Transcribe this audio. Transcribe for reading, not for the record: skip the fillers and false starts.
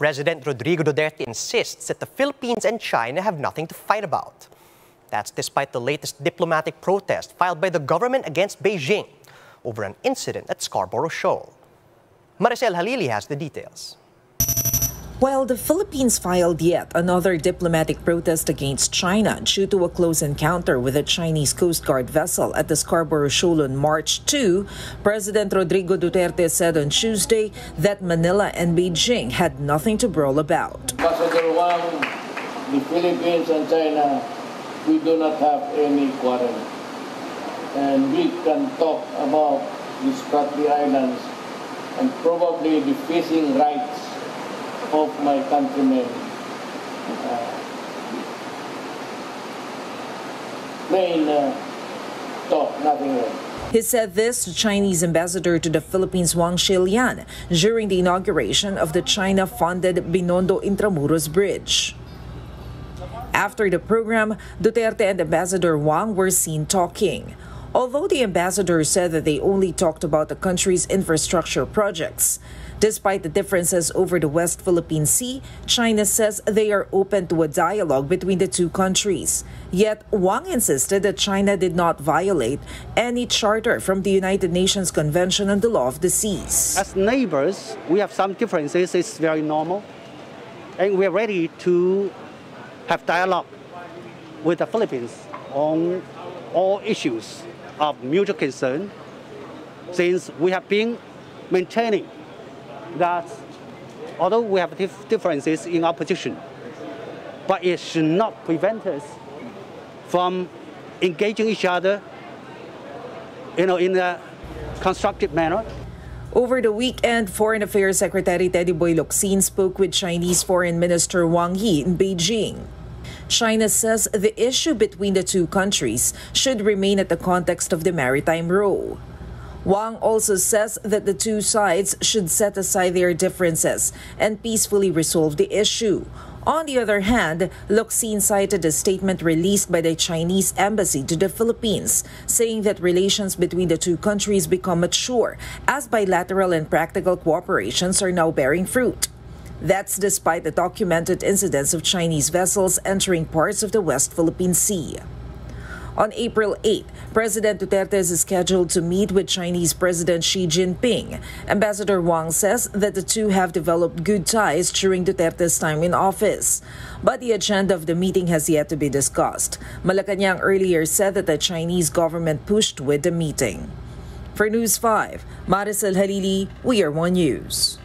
President Rodrigo Duterte insists that the Philippines and China have nothing to fight about. That's despite the latest diplomatic protest filed by the government against Beijing over an incident at Scarborough Shoal. Maricel Halili has the details. While the Philippines filed yet another diplomatic protest against China due to a close encounter with a Chinese Coast Guard vessel at the Scarborough Shoal on March 2, President Rodrigo Duterte said on Tuesday that Manila and Beijing had nothing to brawl about. Ambassador Wang, the Philippines and China, we do not have any quarrel. And we can talk about the Scarborough Islands and probably the fishing rights of my countrymen. Talk, nothing else. He said this to Chinese ambassador to the Philippines Wang Shilian during the inauguration of the China-funded Binondo-Intramuros bridge. After the program, Duterte and Ambassador Wang were seen talking. Although the ambassador said that they only talked about the country's infrastructure projects. Despite the differences over the West Philippine Sea, China says they are open to a dialogue between the two countries. Yet Wang insisted that China did not violate any charter from the United Nations Convention on the Law of the Seas. As neighbors, we have some differences. It's very normal. And we're ready to have dialogue with the Philippines on all issues of mutual concern, since we have been maintaining that although we have differences in our position, but it should not prevent us from engaging each other in a constructive manner. Over the weekend, Foreign Affairs Secretary Teddy Boy Locsin spoke with Chinese Foreign Minister Wang Yi in Beijing. China says the issue between the two countries should remain at the context of the maritime row. Wang also says that the two sides should set aside their differences and peacefully resolve the issue. On the other hand, Locsin cited a statement released by the Chinese embassy to the Philippines, saying that relations between the two countries become mature as bilateral and practical cooperations are now bearing fruit. That's despite the documented incidents of Chinese vessels entering parts of the West Philippine Sea. On April 8, President Duterte is scheduled to meet with Chinese President Xi Jinping. Ambassador Wang says that the two have developed good ties during Duterte's time in office. But the agenda of the meeting has yet to be discussed. Malacanang earlier said that the Chinese government pushed with the meeting. For News 5, Maricel Halili, We Are One News.